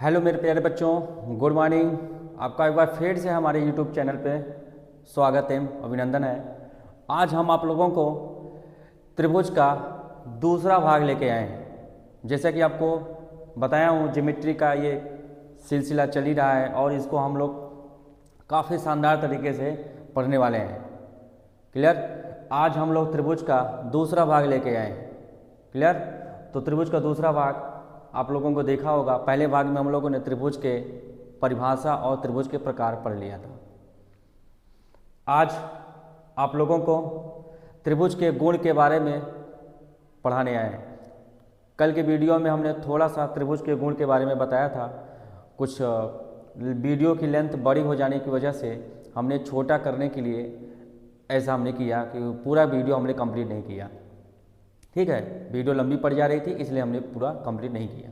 Hello मेरे प्यारे बच्चों, गुड मॉर्निंग। आपका एक बार फिर से हमारे यूट्यूब चैनल पे स्वागत है, अभिनंदन है। आज हम आप लोगों को त्रिभुज का दूसरा भाग लेके आए हैं। जैसा कि आपको बताया हूँ, ज्योमेट्री का ये सिलसिला चल ही रहा है और इसको हम लोग काफ़ी शानदार तरीके से पढ़ने वाले हैं। क्लियर? आज हम लोग त्रिभुज का दूसरा भाग लेके आए हैं। क्लियर? तो त्रिभुज का दूसरा भाग आप लोगों को देखा होगा। पहले भाग में हम लोगों ने त्रिभुज के परिभाषा और त्रिभुज के प्रकार पढ़ लिया था। आज आप लोगों को त्रिभुज के गुण के बारे में पढ़ाने आए हैं। कल के वीडियो में हमने थोड़ा सा त्रिभुज के गुण के बारे में बताया था। कुछ वीडियो की लेंथ बड़ी हो जाने की वजह से हमने छोटा करने के लिए ऐसा हमने किया कि पूरा वीडियो हमने कंप्लीट नहीं किया। ठीक है, वीडियो लंबी पड़ जा रही थी, इसलिए हमने पूरा कंप्लीट नहीं किया।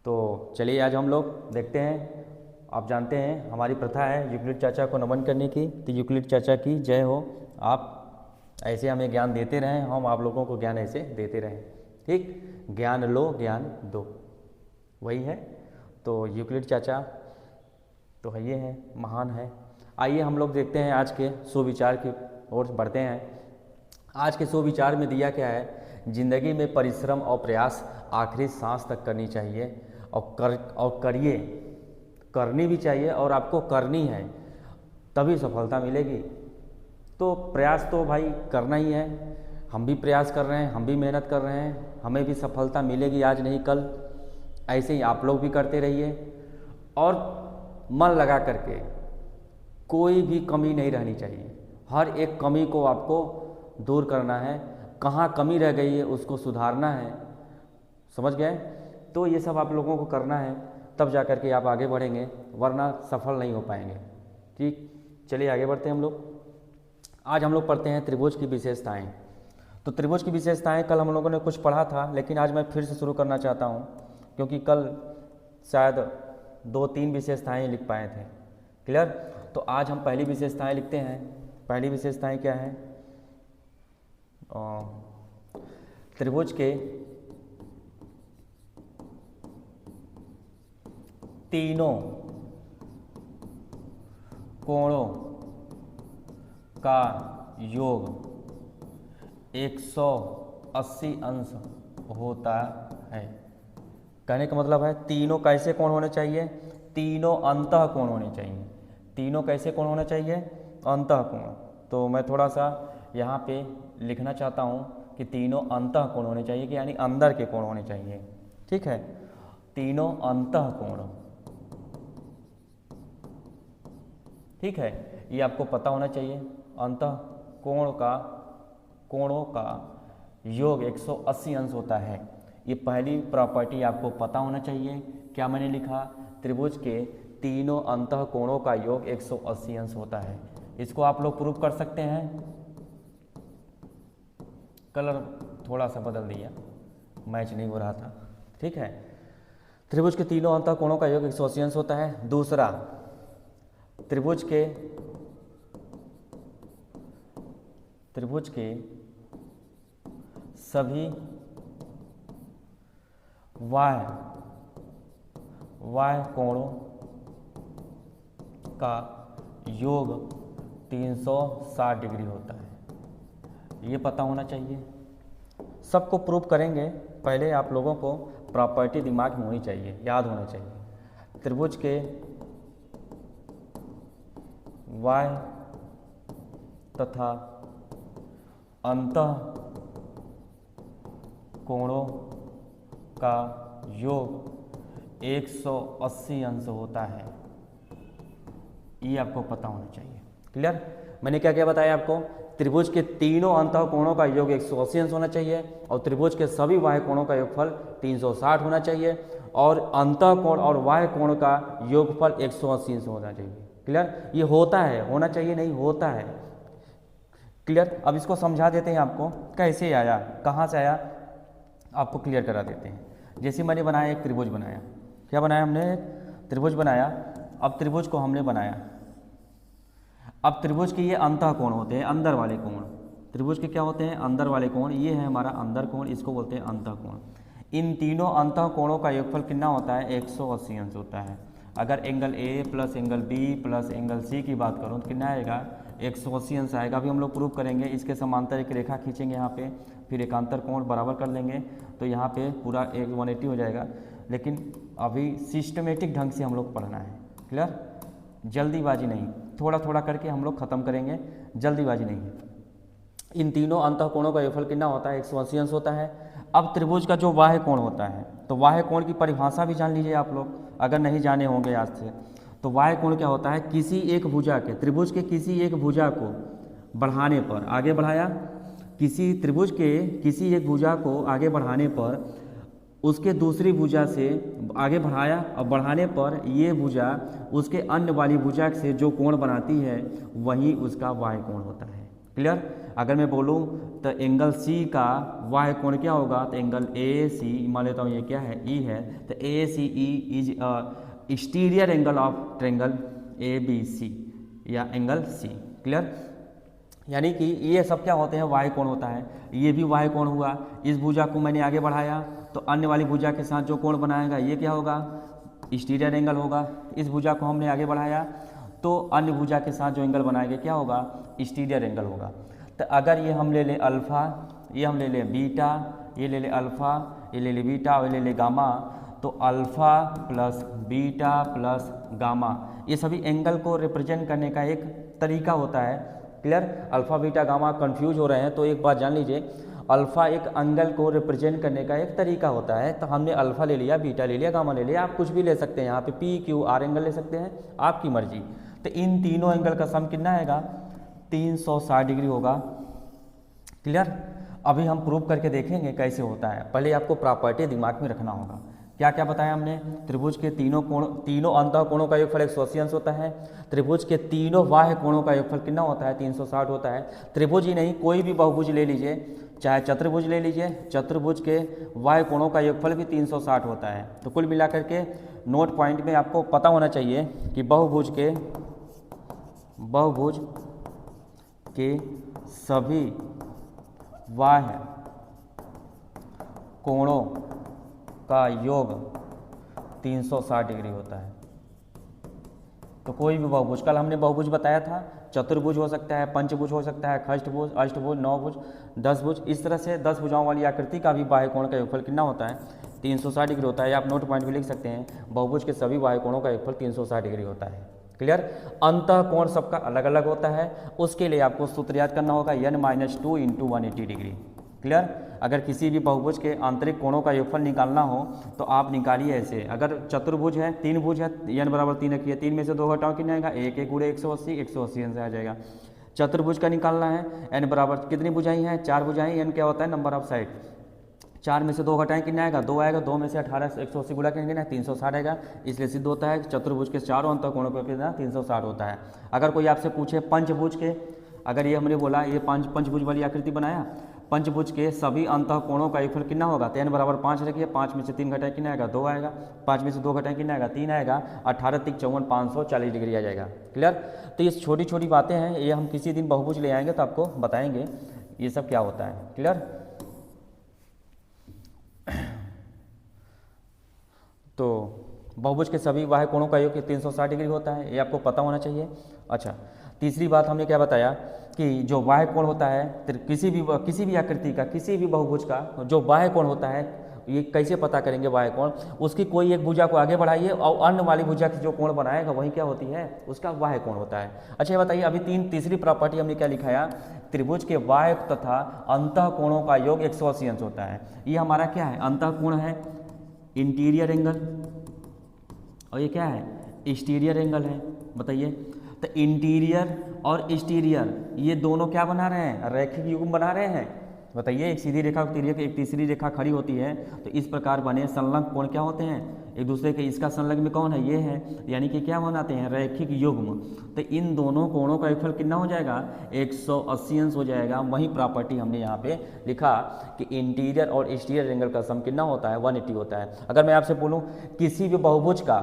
तो चलिए आज हम लोग देखते हैं। आप जानते हैं हमारी प्रथा है यूक्लिड चाचा को नमन करने की, तो यूक्लिड चाचा की जय हो। आप ऐसे हमें ज्ञान देते रहें, हम आप लोगों को ज्ञान ऐसे देते रहें। ठीक, ज्ञान लो ज्ञान दो, वही है। तो यूक्लिड चाचा तो है, ये है, महान है। आइए हम लोग देखते हैं आज के सुविचार की ओर बढ़ते हैं। आज के सुविचार में दिया क्या है, जिंदगी में परिश्रम और प्रयास आखिरी सांस तक करनी चाहिए और करिए, करनी भी चाहिए और आपको करनी है, तभी सफलता मिलेगी। तो प्रयास तो भाई करना ही है। हम भी प्रयास कर रहे हैं, हम भी मेहनत कर रहे हैं, हमें भी सफलता मिलेगी आज नहीं कल। ऐसे ही आप लोग भी करते रहिए और मन लगा करके, कोई भी कमी नहीं रहनी चाहिए। हर एक कमी को आपको दूर करना है। कहाँ कमी रह गई है उसको सुधारना है। समझ गए? तो ये सब आप लोगों को करना है, तब जा कर के आप आगे बढ़ेंगे, वरना सफल नहीं हो पाएंगे। ठीक, चलिए आगे बढ़ते हैं हम लोग। आज हम लोग पढ़ते हैं त्रिभुज की विशेषताएं। तो त्रिभुज की विशेषताएं कल हम लोगों ने कुछ पढ़ा था, लेकिन आज मैं फिर से शुरू करना चाहता हूँ, क्योंकि कल शायद 2-3 विशेषताएँ लिख पाए थे। क्लियर? तो आज हम पहली विशेषताएँ लिखते हैं। पहली विशेषताएँ क्या है? त्रिभुज के तीनों कोणों का योग 180 अंश होता है। कहने का मतलब है तीनों कैसे कोण होने चाहिए? तीनों अंतः कोण होने चाहिए। तीनों कैसे कोण होने चाहिए? अंतः कोण। तो मैं थोड़ा सा यहाँ पे लिखना चाहता हूँ कि तीनों अंतः कोण होने चाहिए, कि यानी अंदर के कोण होने चाहिए। ठीक है, तीनों अंतः कोण। ठीक है, ये आपको पता होना चाहिए। अंतः कोणों का योग 180 अंश होता है। ये पहली प्रॉपर्टी आपको पता होना चाहिए। क्या मैंने लिखा? त्रिभुज के तीनों अंतः कोणों का योग 180 अंश होता है। इसको आप लोग प्रूव कर सकते हैं। कलर थोड़ा सा बदल दिया, मैच नहीं हो रहा था। ठीक है, त्रिभुज के तीनों अंतः कोणों का योग 180 अंश होता है। दूसरा, त्रिभुज के सभी वाह्य कोणों का योग 360 डिग्री होता है। ये पता होना चाहिए। सबको प्रूव करेंगे, पहले आप लोगों को प्रॉपर्टी दिमाग में होनी चाहिए, याद होना चाहिए। त्रिभुज के वाह्य तथा अंतः कोणों का योग 180 अंश होता है। ये आपको पता होना चाहिए। क्लियर? मैंने क्या क्या बताया आपको? त्रिभुज के तीनों अंतः कोणों का योग 180 अंश होना चाहिए और त्रिभुज के सभी बाह्य कोणों का योगफल 360 होना चाहिए और अंतः कोण और बाह्य कोण का योगफल 180 अंश होना चाहिए। क्लियर? ये होता है, होना चाहिए नहीं, होता है। क्लियर? अब इसको समझा देते हैं आपको, कैसे आया, कहाँ से आया, आपको क्लियर करा देते हैं। जैसे मैंने बनाया, एक त्रिभुज बनाया। क्या बनाया हमने? एक त्रिभुज बनाया। अब त्रिभुज को हमने बनाया। अब त्रिभुज के ये अंतः कोण होते हैं, अंदर वाले कोण। त्रिभुज के क्या होते हैं? अंदर वाले कोण। ये है हमारा अंदर कोण, इसको बोलते हैं अंतः कोण। इन तीनों अंतः कोणों का योगफल कितना होता है 180 अंश होता है। अगर angle A plus angle B plus angle C की बात करूँ तो कितना आएगा 180 अंश आएगा। अभी हम लोग प्रूव करेंगे, इसके समांतर एक रेखा खींचेंगे यहाँ पे, फिर एकांतर कोण बराबर कर लेंगे तो यहाँ पे पूरा 180 हो जाएगा। लेकिन अभी सिस्टमेटिक ढंग से हम लोग पढ़ना है, क्लियर, जल्दीबाजी नहीं, थोड़ा थोड़ा करके हम लोग खत्म करेंगे, जल्दीबाजी नहीं। इन तीनों अंतः कोणों का योगफल कितना होता है 180 अंश होता है। अब त्रिभुज का जो बाह्य कोण होता है, तो बाह्य कोण की परिभाषा भी जान लीजिए आप लोग, अगर नहीं जाने होंगे आज से। तो बाह्य कोण क्या होता है, किसी एक भुजा के, त्रिभुज के किसी एक भुजा को बढ़ाने पर, आगे बढ़ाया, किसी त्रिभुज के किसी एक भुजा को आगे बढ़ाने पर उसके दूसरी भुजा से आगे बढ़ाया और बढ़ाने पर ये भुजा उसके अन्य वाली भुजा से जो कोण बनाती है वही उसका बाह्य कोण होता है, क्लियर। अगर मैं बोलूँ तो एंगल सी का बाह्य कोण क्या होगा, तो एंगल ए सी, मान लेता हूँ ये क्या है ई है, तो A C E is exterior angle of triangle A B C या एंगल सी, क्लियर। यानी कि ये सब क्या होते हैं बाह्य कोण होता है। ये भी बाह्य कोण हुआ, इस भुजा को मैंने आगे बढ़ाया तो अन्य वाली भुजा के साथ जो कोण बनाएगा ये क्या होगा एक्सटीरियर एंगल होगा। इस भुजा को हमने आगे बढ़ाया तो अन्य भुजा के साथ जो एंगल बनाएंगे क्या होगा एक्सटीरियर एंगल होगा। तो अगर ये हम ले लें अल्फ़ा, ये हम ले लें बीटा, ये ले लें अल्फ़ा, ये ले लें बीटा और ये ले लें गामा, तो alpha plus beta plus gamma ये सभी एंगल को रिप्रेजेंट करने का एक तरीका होता है, clear. Alpha beta gamma confuse हो रहे हैं तो एक बात जान लीजिए, अल्फ़ा एक एंगल को रिप्रेजेंट करने का एक तरीका होता है। तो हमने अल्फ़ा ले लिया, बीटा ले लिया, गामा ले लिया, आप कुछ भी ले सकते हैं, यहाँ पे पी क्यू आर एंगल ले सकते हैं, आपकी मर्जी। तो इन तीनों एंगल का सम कितना आएगा 360 डिग्री होगा, क्लियर। अभी हम प्रूव करके देखेंगे कैसे होता है। पहले आपको प्रॉपर्टी दिमाग में रखना होगा। क्या क्या बताया हमने, त्रिभुज के तीनों अंतः कोणों का योगफल 180 अंश होता है। त्रिभुज के तीनों बाह्य कोणों का योगफल कितना होता है 360 होता है। त्रिभुज ही नहीं, कोई भी बहुभुज ले लीजिए, चाहे चतुर्भुज ले लीजिए, चतुर्भुज के बाह्य कोणों का योगफल भी 360 होता है। तो कुल मिलाकर के नोट पॉइंट में आपको पता होना चाहिए कि बहुभुज के सभी बाह्य कोणों का योग 360 डिग्री होता है। तो कोई भी बहुभुज, कल हमने बहुभुज बताया था, चतुर्भुज हो सकता है, पंचभुज हो सकता है, खष्टभुज, अष्टभुज, नवभुज, 10 भुज, इस तरह से 10 भुजाओं वाली आकृति का भी बाह्य कोण का योगफल कितना होता है 360 डिग्री होता है। आप नोट पॉइंट भी लिख सकते हैं, बहुभुज के सभी बाह्य कोणों का योगफल 360 डिग्री होता है, क्लियर। अंतः कोण सबका अलग अलग होता है, उसके लिए आपको सूत्र याद करना होगा n-2 × 180 डिग्री, क्लियर। अगर किसी भी बहुभुज के आंतरिक कोणों का योगफल निकालना हो तो आप निकालिए ऐसे। अगर चतुर्भुज है, 3 भुज है, n बराबर 3 रखिए, 3 में से 2 घटाओ कितना आएगा 1, 1 गुणे 180, 180 से आ जाएगा। चतुर्भुज का निकालना है, n बराबर कितनी भुजाएं हैं 4 भुजाएं, n क्या होता है नंबर ऑफ साइड, 4 में से 2 घटाएं कितना आएगा 2 आएगा, 2 में से 18 180 गुणा करेंगे ना 360 आएगा। इसलिए सिद्ध होता है चतुर्भुज के चारों अंतः कोणों का कितना 360 होता है। अगर कोई आपसे पूछे पंचभुज के, अगर ये हमने बोला ये पंचभुज वाली आकृति बनाया, पंचभुज के सभी अंतः कोणों का योगफल कितना होगा, तो n बराबर 5 रखिए, 5 में से 3 घटाएं कितना आएगा 2 आएगा, 5 में से 2 घटाएं कितना आएगा 3 आएगा, 18 × 54 540 डिग्री आ जाएगा, क्लियर। तो ये छोटी छोटी बातें हैं, ये हम किसी दिन बहुभुज ले आएंगे तो आपको बताएंगे ये सब क्या होता है, क्लियर। तो बहुभुज के सभी बाह्य कोणों का योग 360 डिग्री होता है, ये आपको पता होना चाहिए। अच्छा, तीसरी बात हमने क्या बताया कि जो बाह्य कोण होता है किसी भी आकृति का, किसी भी बहुभुज का जो बाह्य कोण होता है, ये कैसे पता करेंगे बाह्य कोण, उसकी कोई एक भुजा को आगे बढ़ाइए और अन्य वाली भुजा की जो कोण बनाएगा वही क्या होती है उसका बाह्य कोण होता है। अच्छा ये बताइए, अभी तीसरी प्रॉपर्टी हमने क्या लिखाया, त्रिभुज के बाह्य तथा अंतः कोणों का योग 180 अंश होता है। ये हमारा क्या है, अंतः कोण है इंटीरियर एंगल, और ये क्या है एक्सटीरियर एंगल है। बताइए, तो इंटीरियर और एक्सटीरियर ये दोनों क्या बना रहे हैं, रैखिक युग्म बना रहे हैं। बताइए, एक सीधी रेखा एक तीसरी रेखा खड़ी होती है तो इस प्रकार बने संलग्न कोण क्या होते हैं एक दूसरे के, इसका संलग्न कौन है ये है, यानी कि क्या बनाते हैं रैखिक युग्म। तो इन दोनों कोणों का योगफल कितना हो जाएगा 180 अंश हो जाएगा। वही प्रॉपर्टी हमने यहाँ पे लिखा कि इंटीरियर और एक्सटीरियर एंगल का सम कितना होता है 180 होता है। अगर मैं आपसे बोलूँ किसी भी बहुभुज का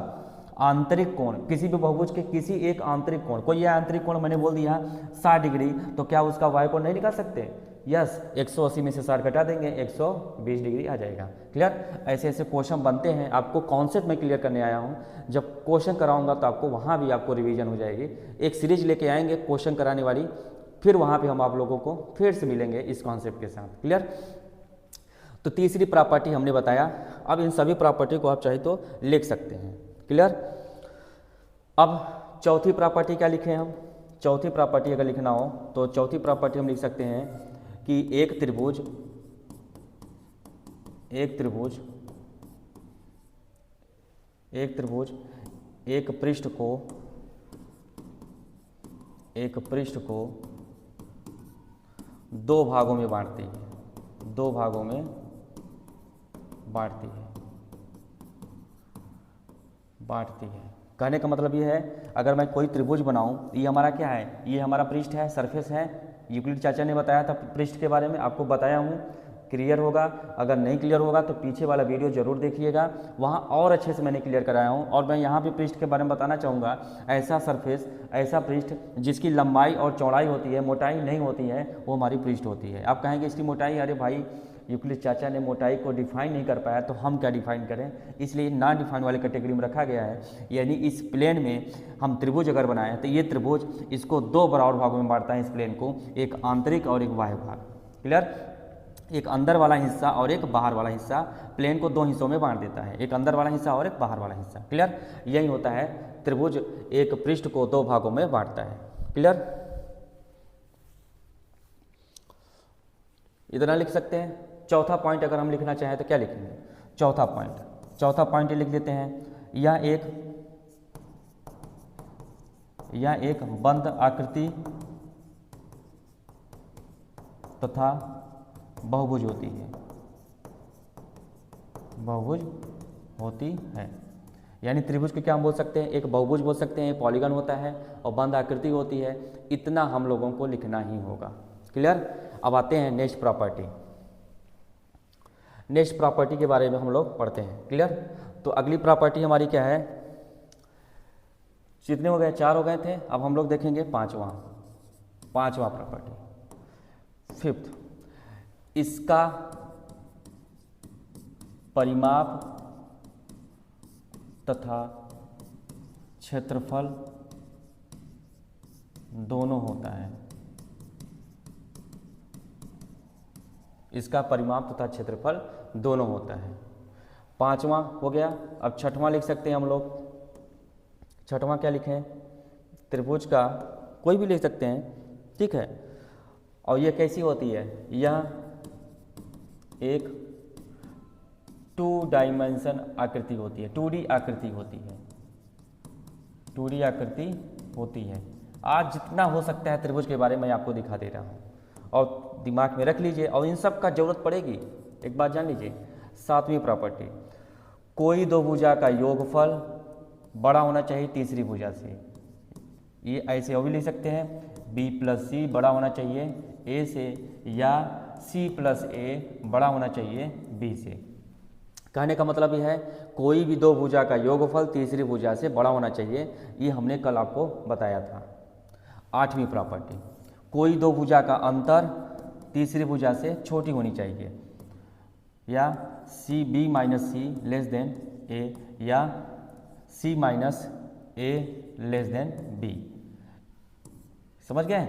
आंतरिक कोण, किसी भी बहुभुज के किसी एक आंतरिक कोण, कोई यह आंतरिक कोण मैंने बोल दिया 60 डिग्री, तो क्या उसका बाह्य कोण नहीं निकाल सकते, यस 180 में से 60 घटा देंगे 120 डिग्री आ जाएगा। क्लियर? ऐसे ऐसे क्वेश्चन बनते हैं, आपको कॉन्सेप्ट में क्लियर करने आया हूँ। जब क्वेश्चन कराऊंगा तो आपको वहाँ भी आपको रिवीजन हो जाएगी। एक सीरीज लेके आएंगे क्वेश्चन कराने वाली, फिर वहाँ पे हम आप लोगों को फिर से मिलेंगे इस कॉन्सेप्ट के साथ। क्लियर? तो तीसरी प्रॉपर्टी हमने बताया। अब इन सभी प्रॉपर्टी को आप चाहे तो लिख सकते हैं। क्लियर? अब चौथी प्रॉपर्टी क्या लिखें हम? चौथी प्रॉपर्टी अगर लिखना हो तो चौथी प्रॉपर्टी हम लिख सकते हैं कि एक त्रिभुज एक पृष्ठ को दो भागों में बांटती है। कहने का मतलब ये है, अगर मैं कोई त्रिभुज बनाऊं, ये हमारा क्या है? ये हमारा पृष्ठ है, सरफेस है। यूक्लिड चाचा ने बताया था पृष्ठ के बारे में, आपको बताया हूँ। क्लियर होगा? अगर नहीं क्लियर होगा तो पीछे वाला वीडियो जरूर देखिएगा, वहाँ और अच्छे से मैंने क्लियर कराया हूँ। और मैं यहाँ भी पृष्ठ के बारे में बताना चाहूँगा। ऐसा सरफेस, ऐसा पृष्ठ जिसकी लंबाई और चौड़ाई होती है, मोटाई नहीं होती है, वो हमारी पृष्ठ होती है। आप कहेंगे इसकी मोटाई, अरे भाई यूक्लिड चाचा ने मोटाई को डिफाइन नहीं कर पाया तो हम क्या डिफाइन करें, इसलिए ना डिफाइन वाले कैटेगरी में रखा गया है। यानी इस प्लेन में हम त्रिभुज अगर बनाएं तो ये त्रिभुज इसको दो बराबर भागों में बांटता है, इस प्लेन को, एक आंतरिक और एक बाह्य भाग। क्लियर? एक अंदर वाला हिस्सा और एक बाहर वाला हिस्सा, प्लेन को दो हिस्सों में बांट देता है, एक अंदर वाला हिस्सा और एक बाहर वाला हिस्सा। क्लियर? यही होता है त्रिभुज एक पृष्ठ को दो भागों में बांटता है। क्लियर? इतना लिख सकते हैं। चौथा पॉइंट अगर हम लिखना चाहें तो क्या लिखेंगे? चौथा पॉइंट लिख देते हैं, यह एक बंद आकृति तथा बहुभुज होती है। यानी त्रिभुज को क्या हम बोल सकते हैं? एक बहुभुज बोल सकते हैं, पॉलीगन होता है और बंद आकृति होती है। इतना हम लोगों को लिखना ही होगा। क्लियर? अब आते हैं नेक्स्ट प्रॉपर्टी के बारे में हम लोग पढ़ते हैं। क्लियर? तो अगली प्रॉपर्टी हमारी क्या है? कितने हो गए? 4 हो गए थे। अब हम लोग देखेंगे पांचवा प्रॉपर्टी, फिफ्थ। इसका परिमाप तथा क्षेत्रफल दोनों होता है। इसका परिमाप तथा क्षेत्रफल दोनों होता है। पांचवां हो गया। अब छठवां लिख सकते हैं हम लोग। छठवां क्या लिखें? त्रिभुज का कोई भी लिख सकते हैं, ठीक है। और यह कैसी होती है? यह एक 2 डायमेंशन आकृति होती है, 2D आकृति होती है। आज जितना हो सकता है त्रिभुज के बारे में आपको दिखा दे रहा हूँ, और दिमाग में रख लीजिए, और इन सब का जरूरत पड़ेगी। एक बात जान लीजिए, 7वीं प्रॉपर्टी, कोई दो भुजा का योगफल बड़ा होना चाहिए तीसरी भुजा से। ये ऐसे और भी लिख सकते हैं, b + c बड़ा होना चाहिए a से, या c + a बड़ा होना चाहिए b से। कहने का मतलब यह है, कोई भी दो भुजा का योगफल तीसरी भुजा से बड़ा होना चाहिए। ये हमने कल आपको बताया था। 8वीं प्रॉपर्टी, कोई दो भुजा का अंतर तीसरी भुजा से छोटी होनी चाहिए, या b - c < a, या c - a b। समझ गए?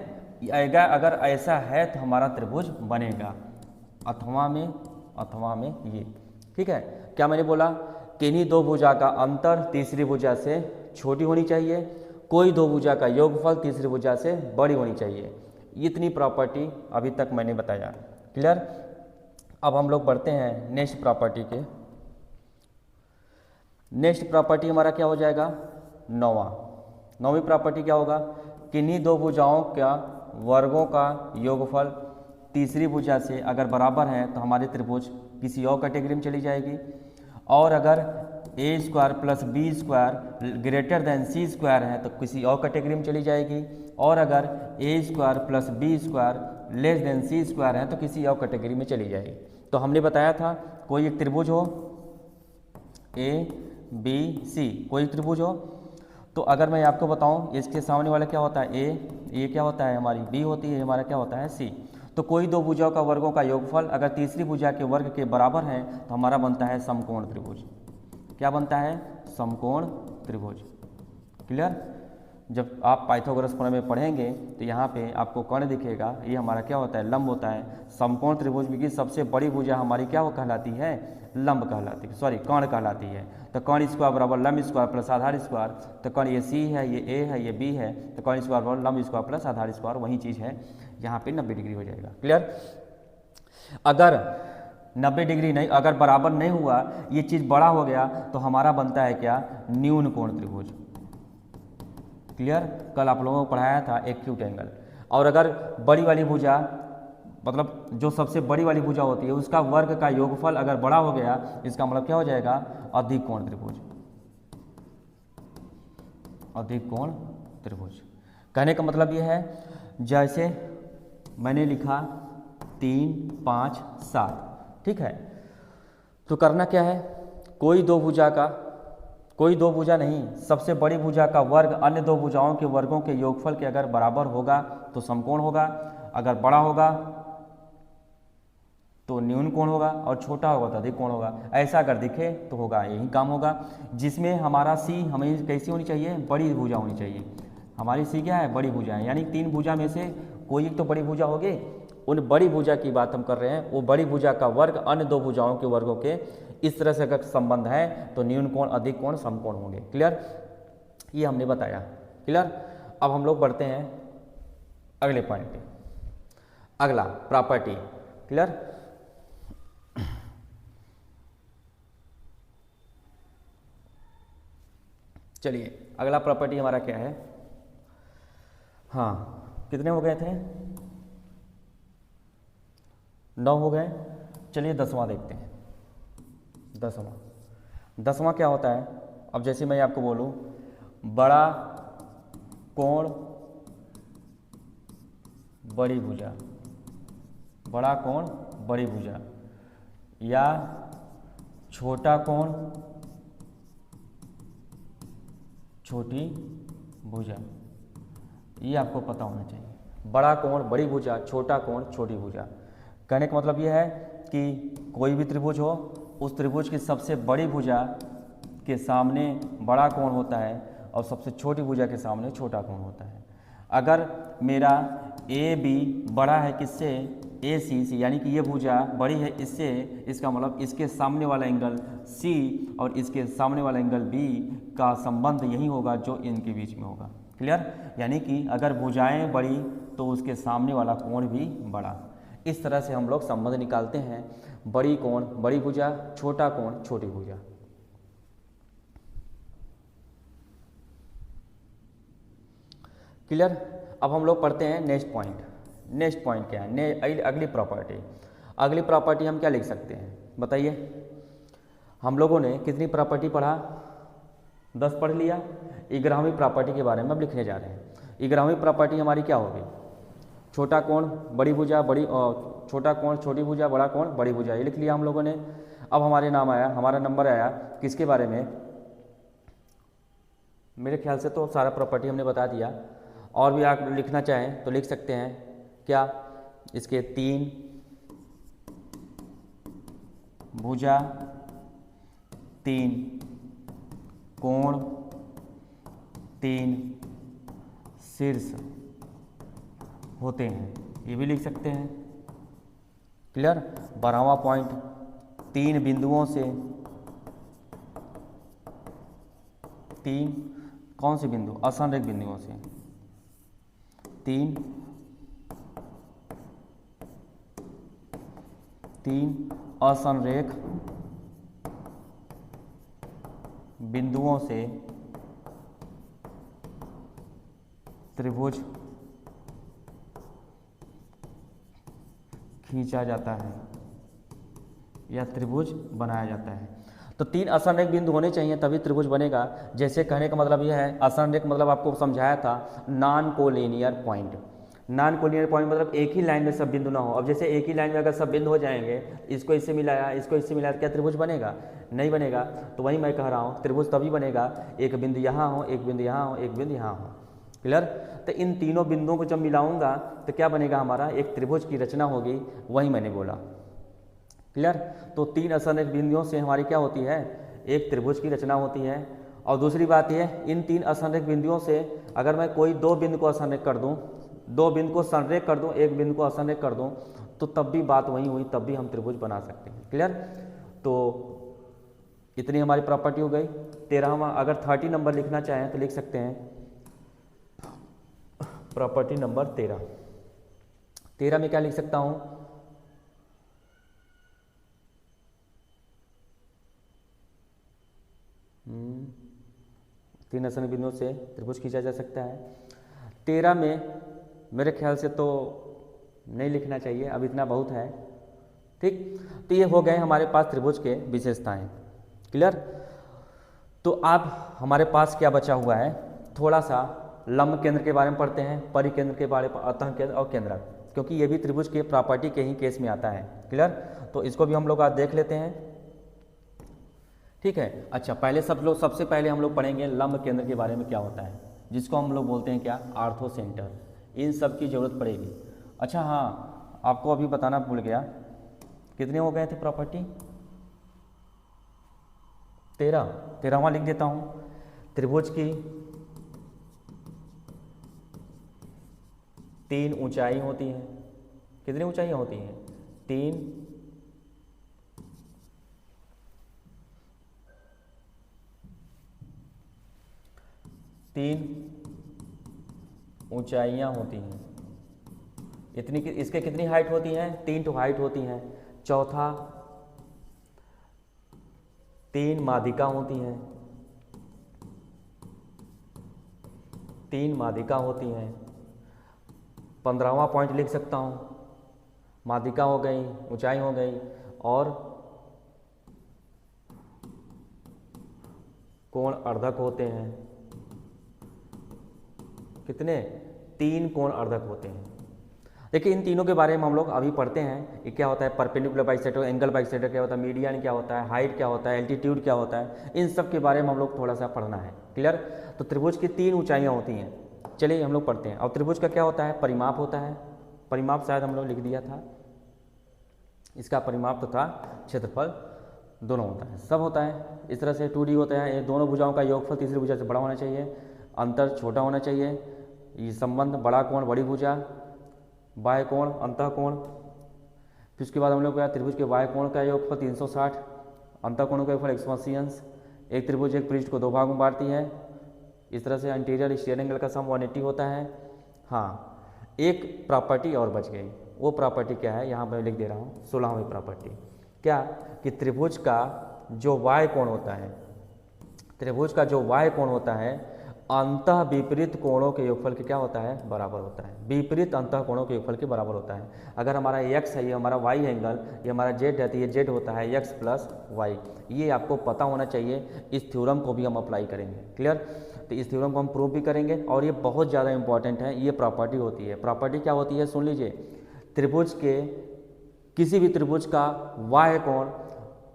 अगर ऐसा है तो हमारा त्रिभुज बनेगा, अथवा में ये। ठीक है? क्या मैंने बोला? किन्हीं दो भुजा का अंतर तीसरी भुजा से छोटी होनी चाहिए, कोई दो भुजा का योगफल तीसरी भुजा से बड़ी होनी चाहिए। इतनी प्रॉपर्टी अभी तक मैंने बताया। क्लियर? अब हम लोग बढ़ते हैं नेक्स्ट प्रॉपर्टी के। नेक्स्ट प्रॉपर्टी हमारा क्या हो जाएगा? 9वीं प्रॉपर्टी क्या होगा? किन्हीं दो भुजाओं का वर्गों का योगफल तीसरी भुजा से अगर बराबर है तो हमारी त्रिभुज किसी और कैटेगरी में चली जाएगी, और अगर a² + b² greater than c² है तो किसी और कैटेगरी में चली जाएगी, और अगर a² + b² less than c² है तो किसी और कैटेगरी में चली जाएगी। तो हमने बताया था, कोई एक त्रिभुज हो a b c, कोई त्रिभुज हो, तो अगर मैं आपको बताऊं इसके सामने वाला क्या होता है a, ये क्या होता है हमारी b होती है, हमारा क्या होता है c। तो कोई दो भुजाओं का वर्गों का योगफल अगर तीसरी भुजा के वर्ग के बराबर है तो हमारा बनता है समकोण त्रिभुज। क्या बनता है? समकोण त्रिभुज। क्लियर? जब आप पाइथागोरस प्रमेय में पढ़ेंगे तो यहाँ पे आपको कर्ण दिखेगा, ये हमारा क्या होता है? लंब होता है। समकोण त्रिभुज की सबसे बड़ी भुजा हमारी क्या कहलाती है? लंब कहलाती है, सॉरी कर्ण कहलाती है। तो कर्ण स्क्वायर बराबर लंब स्क्वायर प्लस आधार स्क्वायर। तो कर्ण ये सी है, ये ए है, ये बी है, तो कर्ण स्क्वायर बराबर लंब स्क्वायर प्लस आधार स्क्वायर, वही चीज़ है यहाँ पे 90 डिग्री हो जाएगा। क्लियर? अगर 90 डिग्री नहीं, अगर बराबर नहीं हुआ, ये चीज़ बड़ा हो गया तो हमारा बनता है क्या? न्यून कोण त्रिभुज। क्लियर? कल आप लोगों को पढ़ाया था एक्यूट एंगल। और अगर बड़ी वाली भुजा, मतलब जो सबसे बड़ी वाली भुजा होती है, उसका वर्ग का योगफल अगर बड़ा हो गया, इसका मतलब क्या हो जाएगा? अधिक कोण त्रिभुज। अधिक कोण त्रिभुज कहने का मतलब ये है, जैसे मैंने लिखा 3, 5, 7, ठीक है, तो करना क्या है? कोई दो भुजा नहीं, सबसे बड़ी भुजा का वर्ग अन्य दो भुजाओं के वर्गों के योगफल के अगर बराबर होगा तो समकोण होगा, अगर बड़ा होगा तो न्यून कोण होगा, और छोटा होगा तो अधिक कोण होगा। ऐसा अगर दिखे तो होगा, यही काम होगा। जिसमें हमारा सी हमें कैसी होनी चाहिए? बड़ी भुजा होनी चाहिए। हमारी सी क्या है? बड़ी भुजा है, यानी 3 भुजा में से कोई एक तो बड़ी भुजा होगी। उन बड़ी भुजा की बात हम कर रहे हैं, वो बड़ी भुजा का वर्ग अन्य दो भुजाओं के वर्गों के इस तरह से अगर संबंध है तो न्यून कोण, अधिक कोण, समकोण होंगे। क्लियर? ये हमने बताया। क्लियर? अब हम लोग बढ़ते हैं अगले पॉइंट पे। अगला प्रॉपर्टी। क्लियर? चलिए अगला प्रॉपर्टी हमारा क्या है? हाँ, कितने हो गए थे? 9 हो गए। चलिए 10वां देखते हैं। 10वां क्या होता है? अब जैसे मैं आपको बोलूं, बड़ा कोण बड़ी भुजा, बड़ा कोण बड़ी भुजा, या छोटा कोण छोटी भुजा, ये आपको पता होना चाहिए। बड़ा कोण बड़ी भुजा, छोटा कोण छोटी भुजा। कहने का मतलब यह है कि कोई भी त्रिभुज हो, उस त्रिभुज की सबसे बड़ी भुजा के सामने बड़ा कोण होता है और सबसे छोटी भुजा के सामने छोटा कोण होता है। अगर मेरा ए बी बड़ा है किससे? ए सी से, यानी कि ये भुजा बड़ी है इससे, इसका मतलब इसके सामने वाला एंगल सी और इसके सामने वाला एंगल बी का संबंध यही होगा जो इनके बीच में होगा। क्लियर? यानी कि अगर भुजाएं बड़ी तो उसके सामने वाला कोण भी बड़ा। इस तरह से हम लोग संबंध निकालते हैं, बड़ी कोण बड़ी भुजा, छोटा कोण छोटी भुजा। क्लियर? अब हम लोग पढ़ते हैं नेक्स्ट पॉइंट। नेक्स्ट पॉइंट क्या है? अगली प्रॉपर्टी। अगली प्रॉपर्टी हम क्या लिख सकते हैं बताइए? हम लोगों ने कितनी प्रॉपर्टी पढ़ा? 10 पढ़ लिया। 11वीं प्रॉपर्टी के बारे में अब लिखने जा रहे हैं। 11वीं प्रॉपर्टी हमारी क्या होगी? छोटा कोण बड़ी भुजा, छोटा कोण छोटी भुजा, बड़ा कोण बड़ी भुजा, ये लिख लिया हम लोगों ने। अब हमारा नंबर आया किसके बारे में? मेरे ख्याल से तो सारा प्रॉपर्टी हमने बता दिया। और भी आप लिखना चाहें तो लिख सकते हैं। क्या? इसके 3 भुजा, 3 कोण, 3 शीर्ष होते हैं, ये भी लिख सकते हैं। क्लियर? 12वां पॉइंट, 3 बिंदुओं से, 3 कौन से बिंदु? असंरेख बिंदुओं से, 3 असंरेख बिंदुओं से त्रिभुज खींचा जाता है या त्रिभुज बनाया जाता है। तो 3 असंरेख बिंदु होने चाहिए तभी त्रिभुज बनेगा। जैसे कहने का मतलब यह है, असंरेख मतलब आपको समझाया था non collinear point. Non collinear point मतलब एक ही लाइन में सब बिंदु ना हो। अब जैसे एक ही लाइन में अगर सब बिंदु हो जाएंगे, इसको इससे मिलाया, इसको इससे मिलाया, क्या त्रिभुज बनेगा? नहीं बनेगा। तो वही मैं कह रहा हूँ, त्रिभुज तभी बनेगा एक बिंदु यहाँ हो, एक बिंदु यहाँ हो, एक बिंदु यहाँ हो। क्लियर। तो इन तीनों बिंदुओं को जब मिलाऊंगा तो क्या बनेगा, हमारा एक त्रिभुज की रचना होगी, वही मैंने बोला। क्लियर। तो तीन असंरेख बिंदुओं से हमारी क्या होती है, एक त्रिभुज की रचना होती है। और दूसरी बात यह, इन तीन असंरेख बिंदुओं से अगर मैं कोई दो बिंदु को असंरेख कर दूं, दो बिंदु को संरेख कर दूं, एक बिंदु को असंरेख कर दूं, तो तब भी बात वही हुई, तब भी हम त्रिभुज बना सकते हैं। क्लियर। तो इतनी हमारी प्रॉपर्टी हो गई। 13वां, अगर 30 नंबर लिखना चाहें तो लिख सकते हैं प्रॉपर्टी नंबर 13। 13 में क्या लिख सकता हूं, तीन असंरेख बिंदुओं से त्रिभुज खींचा जा सकता है। 13 में मेरे ख्याल से तो नहीं लिखना चाहिए, अब इतना बहुत है। ठीक, तो ये हो गए हमारे पास त्रिभुज के विशेषताएं। क्लियर। तो अब हमारे पास क्या बचा हुआ है, थोड़ा सा लंब केंद्र के बारे में पढ़ते हैं, परिकेंद्र के बारे में, अंतः केंद्र और केंद्रक, क्योंकि ये भी त्रिभुज के प्रॉपर्टी के ही केस में आता है। क्लियर। तो इसको भी हम लोग आज देख लेते हैं। ठीक है। अच्छा, सबसे पहले हम लोग पढ़ेंगे लंब केंद्र के बारे में क्या होता है, जिसको हम लोग बोलते हैं क्या, आर्थो सेंटर। इन सब की जरूरत पड़ेगी। अच्छा हाँ, आपको अभी बताना भूल गया, कितने हो गए थे प्रॉपर्टी, 13वां लिख देता हूं। त्रिभुज की तीन ऊंचाई होती है। कितनी ऊंचाइयां होती हैं, तीन ऊंचाइयां होती हैं। इतनी, इसके कितनी हाइट होती है, 3 हाइट होती हैं। चौथा, 3 माध्यिका होती हैं, 3 माध्यिका होती हैं। 15वां पॉइंट लिख सकता हूं, माध्यिका हो गई, ऊंचाई हो गई, और कोण अर्धक होते हैं। कितने, 3 कोण अर्धक होते हैं। देखिए, इन तीनों के बारे में हम लोग अभी पढ़ते हैं। ये क्या होता है, परपेंडिकुलर बाइसेक्टर, एंगल बाइसेक्टर क्या होता है, मीडियन क्या होता है, हाइट क्या होता है, एल्टीट्यूड क्या होता है, इन सब के बारे में हम लोग थोड़ा सा पढ़ना है। क्लियर। तो त्रिभुज की 3 ऊंचाइयां होती हैं। चलिए हम लोग पढ़ते हैं। और त्रिभुज का क्या होता है, परिमाप होता है। परिमाप शायद हम लोग लिख दिया था, इसका परिमाप तथा क्षेत्रफल दोनों होता है, सब होता है। इस तरह से 2D होता है। ये दोनों भुजाओं का योगफल तीसरी भुजा से बड़ा होना चाहिए, अंतर छोटा होना चाहिए। ये संबंध, बड़ा कोण बड़ी भुजा, बाह्य कोण अंतः कोण। फिर उसके बाद हम लोग त्रिभुज के बाह्य कोण का योगफल 360, अंतः कोणों का योगफल 180 अंश। एक त्रिभुज एक पृष्ठ को 2 भागों में बांटती है। इस तरह से इंटीरियर स्टीयर एंगल का सम 180 होता है। हाँ, एक प्रॉपर्टी और बच गई। वो प्रॉपर्टी क्या है, यहाँ मैं लिख दे रहा हूँ, 16वीं प्रॉपर्टी। क्या, कि त्रिभुज का जो बाह्य कोण होता है, त्रिभुज का जो बाह्य कोण होता है, अंतः विपरीत कोणों के योगफल के क्या होता है, बराबर होता है। विपरीत अंतः कोणों के योगफल के बराबर होता है। अगर हमारा x है, ये हमारा y एंगल, ये हमारा z है, तो ये z होता है x प्लस y। ये आपको पता होना चाहिए। इस थ्योरम को भी हम अप्लाई करेंगे। क्लियर। तो इस थ्योरम को हम प्रूव भी करेंगे, और ये बहुत ज़्यादा इंपॉर्टेंट है। ये प्रॉपर्टी होती है। प्रॉपर्टी क्या होती है, सुन लीजिए। त्रिभुज के, किसी भी त्रिभुज का बाह्य कोण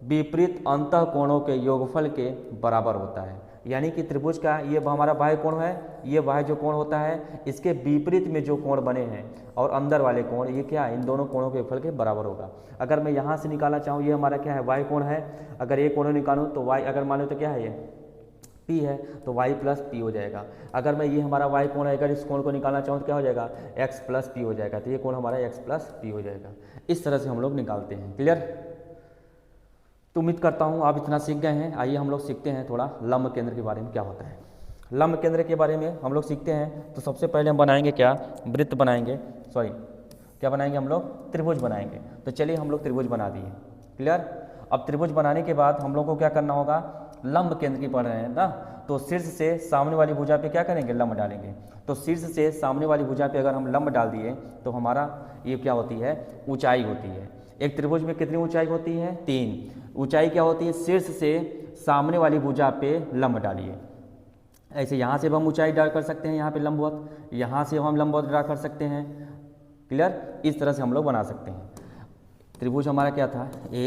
विपरीत अंतः कोणों के योगफल के बराबर होता है। यानी कि त्रिभुज का ये हमारा बाह्य कोण है, ये बाह्य जो कोण होता है, इसके विपरीत में जो कोण बने हैं और अंदर वाले कोण, ये क्या है, इन दोनों कोणों के योगफल के बराबर होगा। अगर मैं यहाँ से निकालना चाहूँ, ये हमारा क्या है, बाह्य कोण है। अगर ये कोण निकालूँ तो y, अगर मानो तो क्या है, ये p है, तो y प्लस p हो जाएगा। अगर मैं ये हमारा y कोण है, अगर इस कोण को निकालना चाहूँ तो क्या हो जाएगा, x प्लस p हो जाएगा। तो ये कोण हमारा x प्लस p हो जाएगा। इस तरह से हम लोग निकालते हैं। क्लियर। तो उम्मीद करता हूँ आप इतना सीख गए हैं। आइए हम लोग सीखते हैं थोड़ा लंब केंद्र के बारे में क्या होता है। लंब केंद्र के बारे में हम लोग सीखते हैं। तो सबसे पहले हम बनाएंगे क्या, वृत्त बनाएंगे, सॉरी क्या बनाएंगे हम लोग, त्रिभुज बनाएंगे। तो चलिए हम लोग त्रिभुज बना दिए। क्लियर। अब त्रिभुज बनाने के बाद हम लोग को क्या करना होगा, लंब केंद्र की पढ़ रहे हैं ना, तो शीर्ष से सामने वाली भुजा पे क्या करेंगे, लंब डालेंगे। तो शीर्ष से सामने वाली भुजा पे अगर हम लंब डाल दिए तो हमारा ये क्या होती है, ऊंचाई होती है। एक त्रिभुज में कितनी ऊंचाई होती है, 3। ऊंचाई क्या होती है, शीर्ष से सामने वाली भुजा पे लंब डालिए। ऐसे यहाँ से भी हम ऊंचाई ड्रा कर सकते हैं, यहाँ पे लंबवत, यहाँ से हम लंबवत ड्रा कर सकते हैं। क्लियर। इस तरह से हम लोग बना सकते हैं। त्रिभुज हमारा क्या था, A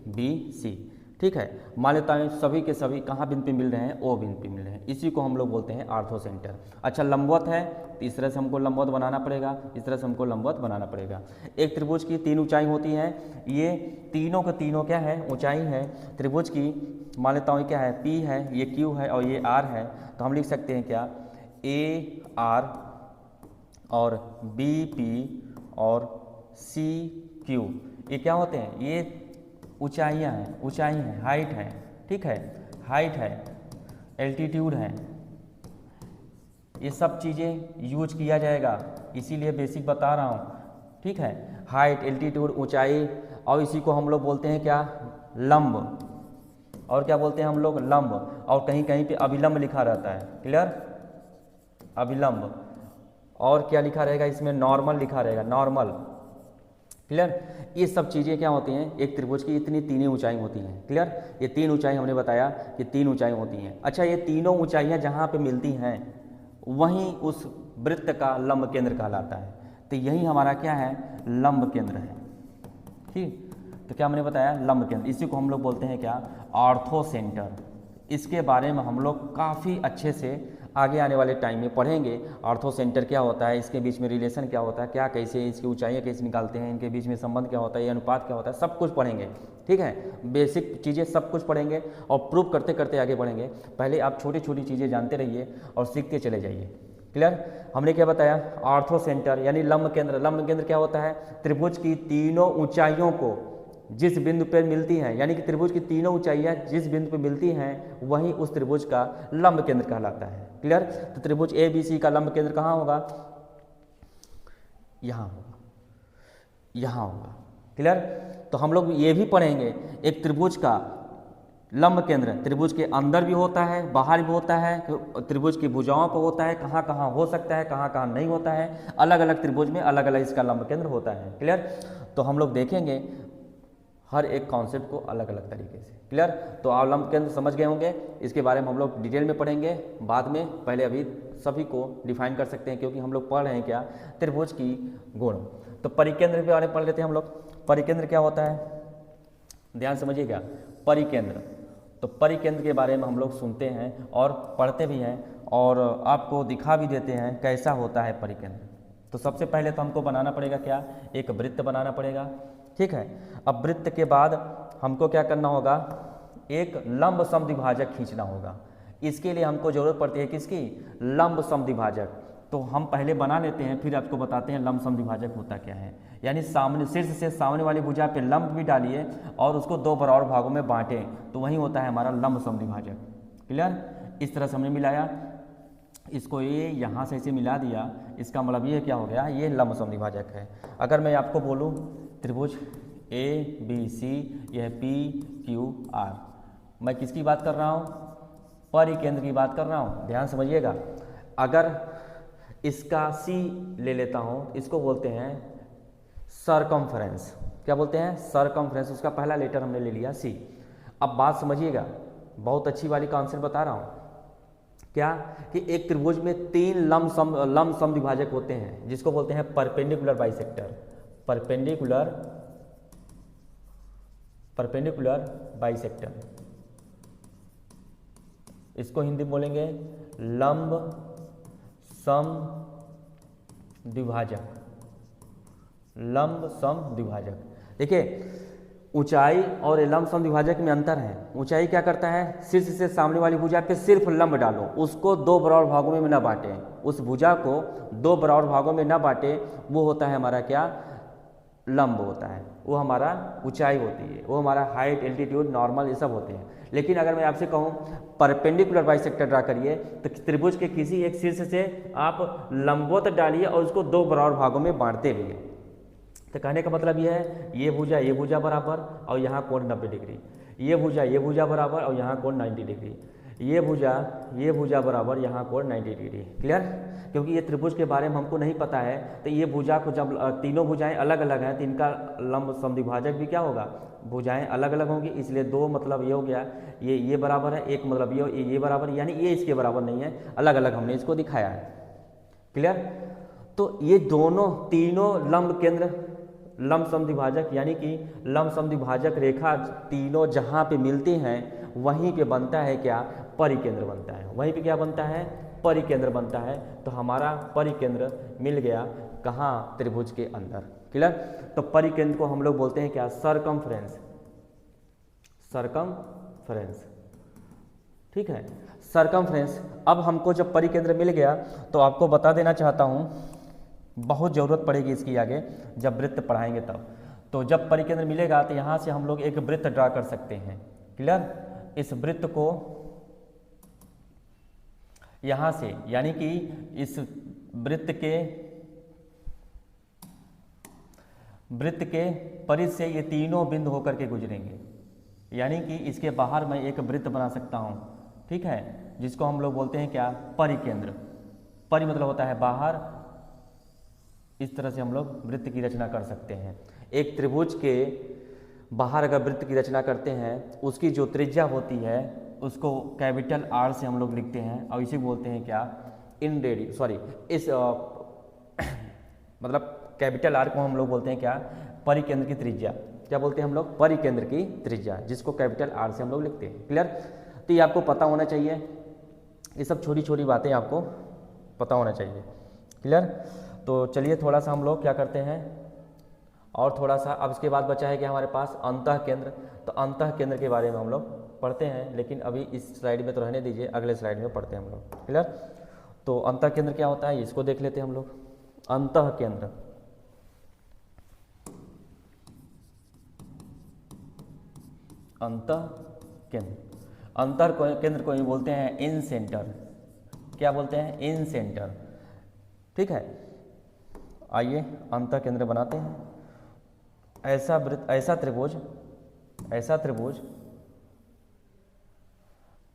B C। ठीक है। मान्यताएं सभी के सभी कहाँ बिंदु पे मिल रहे हैं, ओ बिंदु पे मिल रहे हैं, इसी को हम लोग बोलते हैं ऑर्थो सेंटर। अच्छा, लंबवत है तो इस तरह से हमको लंबवत बनाना पड़ेगा, इस तरह से हमको लंबवत बनाना पड़ेगा। एक त्रिभुज की 3 ऊंचाई होती हैं, ये तीनों के तीनों क्या है, ऊंचाई है। त्रिभुज की मान्यताएं क्या है, P है, ये Q है और ये R है। तो हम लिख सकते हैं क्या, AR और BP और CQ, ये क्या होते हैं, ये ऊंचाइयाँ हैं, ऊंचाई है, हाइट है, ठीक है, हाइट है, एल्टीट्यूड है, ये सब चीज़ें यूज किया जाएगा, इसीलिए बेसिक बता रहा हूँ, ठीक है। हाइट, एल्टीट्यूड, ऊंचाई, और इसी को हम लोग बोलते हैं क्या, लंब, और क्या बोलते हैं हम लोग, लंब। और कहीं कहीं पे अभिलंब लिखा रहता है, क्लियर, अभिलंब। और क्या लिखा रहेगा इसमें, नॉर्मल लिखा रहेगा, नॉर्मल, क्लियर। ये सब चीज़ें क्या होती हैं, एक त्रिभुज की इतनी तीन ऊंचाई होती हैं, क्लियर। ये 3 ऊंचाई हमने बताया कि 3 ऊंचाई होती हैं। अच्छा, ये तीनों ऊंचाइयाँ जहाँ पे मिलती हैं वहीं उस वृत्त का लंब केंद्र कहलाता है। तो यही हमारा क्या है, लंब केंद्र है, ठीक। तो क्या हमने बताया, लंब केंद्र, इसी को हम लोग बोलते हैं क्या, ऑर्थो सेंटर। इसके बारे में हम लोग काफ़ी अच्छे से आगे आने वाले टाइम में पढ़ेंगे। ऑर्थो सेंटर क्या होता है, इसके बीच में रिलेशन क्या होता है, क्या कैसे इसकी ऊंचाइयाँ कैसे निकालते हैं, इनके बीच में संबंध क्या होता है, ये अनुपात क्या होता है, सब कुछ पढ़ेंगे, ठीक है। बेसिक चीज़ें सब कुछ पढ़ेंगे और प्रूव करते करते आगे बढ़ेंगे। पहले आप छोटी छोटी चीज़ें जानते रहिए और सीखते चले जाइए, क्लियर। हमने क्या बताया, ऑर्थो सेंटर यानी लंब केंद्र। लंब केंद्र क्या होता है, त्रिभुज की तीनों ऊंचाइयों को जिस बिंदु पर मिलती हैं, यानी कि त्रिभुज की तीनों ऊंचाइयां जिस बिंदु पर मिलती हैं वही उस त्रिभुज का लंब केंद्र कहलाता है, क्लियर। तो त्रिभुज ABC का लंब केंद्र कहाँ होगा, यहाँ होगा, यहाँ होगा, क्लियर। तो हम लोग ये भी पढ़ेंगे, एक त्रिभुज का लंब केंद्र त्रिभुज के अंदर भी होता है, बाहर भी होता है, त्रिभुज की भुजाओं पर होता है, कहाँ कहाँ हो सकता है, कहाँ कहाँ नहीं होता है, अलग अलग त्रिभुज में अलग अलग इसका लंब केंद्र होता है, क्लियर। तो हम लोग देखेंगे हर एक कॉन्सेप्ट को अलग अलग तरीके से, क्लियर। तो आप लंब केंद्र समझ गए होंगे, इसके बारे में हम लोग डिटेल में पढ़ेंगे बाद में। पहले अभी सभी को डिफाइन कर सकते हैं क्योंकि हम लोग पढ़ रहे हैं क्या, त्रिभुज की गुण। तो परिकेंद्र के बारे में पढ़ लेते हैं हम लोग। परिकेंद्र क्या होता है, ध्यान समझिएगा, परिकेंद्र। तो परिकेंद्र के बारे में हम लोग सुनते हैं और पढ़ते भी हैं और आपको दिखा भी देते हैं कैसा होता है परिकेंद्र। तो सबसे पहले तो हमको बनाना पड़ेगा क्या, एक वृत्त बनाना पड़ेगा, ठीक है। अब वृत्त के बाद हमको क्या करना होगा, एक लंब समद्विभाजक खींचना होगा। इसके लिए हमको जरूरत पड़ती है किसकी, लंब समद्विभाजक। तो हम पहले बना लेते हैं, फिर आपको बताते हैं लंब समद्विभाजक होता क्या है। यानी सामने, शीर्ष से सामने वाली भुजा पे लंब भी डालिए और उसको 2 बराबर भागों में बांटें, तो वही होता है हमारा लंब समद्विभाजक, क्लियर। इस तरह से हमने मिलाया, इसको ये यहाँ से इसे मिला दिया, इसका मतलब ये क्या हो गया, ये लंब समद्विभाजक है। अगर मैं आपको बोलूँ त्रिभुज ABC, यह PQR, मैं किसकी बात कर रहा हूँ, परिकेंद्र की बात कर रहा हूँ, ध्यान समझिएगा। अगर इसका C ले लेता हूँ, इसको बोलते हैं सरकमफ्रेंस। क्या बोलते हैं, सरकमफ्रेंस। उसका पहला लेटर हमने ले लिया C। अब बात समझिएगा, बहुत अच्छी वाली कॉन्सेप्ट बता रहा हूँ, क्या कि एक त्रिभुज में 3 लंब समद्विभाजक होते हैं जिसको बोलते हैं परपेंडिकुलर बाइसेक्टर। परपेंडिकुलर बाइसेक्टर, इसको हिंदी में बोलेंगे लंब समद्विभाजक। लंब समद्विभाजक, देखिए ऊंचाई और लंब समद्विभाजक में अंतर है। ऊंचाई क्या करता है, शीर्ष से सामने वाली भुजा पे सिर्फ लंब डालो, उसको 2 बराबर भागों में न बांटे, उस भुजा को 2 बराबर भागों में न बांटे, वो होता है हमारा क्या, लंब होता है, वो हमारा ऊंचाई होती है, वो हमारा हाइट, एल्टीट्यूड, नॉर्मल, ये सब होते हैं। लेकिन अगर मैं आपसे कहूँ परपेंडिकुलर बाइसेक्टर ड्रा करिए, तो त्रिभुज के किसी एक शीर्ष से आप लंबवत डालिए और उसको 2 बराबर भागों में बांटते भी हैं। तो कहने का मतलब ये है, ये भुजा बराबर और यहाँ कोण 90 डिग्री, ये भुजा बराबर और यहाँ कोण 90 डिग्री, ये भुजा बराबर, यहाँ कोण 90 डिग्री, क्लियर। क्योंकि ये त्रिभुज के बारे में हमको नहीं पता है, तो ये भुजा को जब तीनों भुजाएं अलग अलग हैं तो इनका लंब समद्विभाजक भी क्या होगा, भुजाएं अलग अलग होंगी, इसलिए 2 मतलब ये हो गया, ये बराबर है, एक मतलब ये बराबर, यानी ये इसके बराबर नहीं है, अलग अलग हमने इसको दिखाया है, क्लियर। तो ये दोनों तीनों लंब केंद्र लंब समद्विभाजक, यानी कि लंब समद्विभाजक रेखा तीनों जहाँ पे मिलती हैं वहीं पे बनता है क्या, परिकेंद्र बनता है। वहीं पे क्या बनता है, परिकेंद्र बनता है। तो हमारा परिकेंद्र मिल गया कहाँ, त्रिभुज के अंदर। क्लियर। तो परिकेंद्र को हम लोग बोलते हैं क्या, सरकमफ्रेंस। सरकमफ्रेंस, ठीक है, सरकमफ्रेंस। अब हमको जब परिकेंद्र मिल गया तो आपको बता देना चाहता हूँ, बहुत ज़रूरत पड़ेगी इसकी आगे जब वृत्त पढ़ाएंगे तब। तो जब परिकेंद्र मिलेगा तो यहाँ से हम लोग एक वृत्त ड्रा कर सकते हैं। क्लियर। इस वृत्त को यहाँ से, यानी कि इस वृत्त के परिध से ये तीनों बिंदु होकर के गुजरेंगे, यानी कि इसके बाहर मैं एक वृत्त बना सकता हूँ, ठीक है, जिसको हम लोग बोलते हैं क्या, परिकेंद्र। परि मतलब होता है बाहर। इस तरह से हम लोग वृत्त की रचना कर सकते हैं। एक त्रिभुज के बाहर अगर वृत्त की रचना करते हैं, उसकी जो त्रिज्या होती है उसको कैपिटल आर से हम लोग लिखते हैं, और इसे बोलते हैं क्या, मतलब कैपिटल आर को हम लोग बोलते हैं क्या, परिकेंद्र की त्रिज्या। क्या बोलते हैं हम लोग, परिकेंद्र की त्रिज्या, जिसको कैपिटल आर से हम लोग लिखते हैं। क्लियर। तो ये आपको पता होना चाहिए, ये सब छोटी छोटी बातें आपको पता होना चाहिए। क्लियर। तो चलिए थोड़ा सा हम लोग क्या करते हैं, और थोड़ा सा अब इसके बाद बचा है कि हमारे पास अंतः केंद्र। तो अंतः केंद्र के बारे में हम लोग पढ़ते हैं, लेकिन अभी इस स्लाइड में तो रहने दीजिए, अगले स्लाइड में पढ़ते हैं हम लोग। क्लियर। तो अंतः केंद्र क्या होता है इसको देख लेते हैं हम लोग। अंतः केंद्र, अंतः केंद्र, अंतर केंद्र को ही बोलते हैं इन सेंटर। क्या बोलते हैं, इन सेंटर। ठीक है। आइए अंतः केंद्र बनाते हैं। ऐसा वृत्त, ऐसा त्रिभुज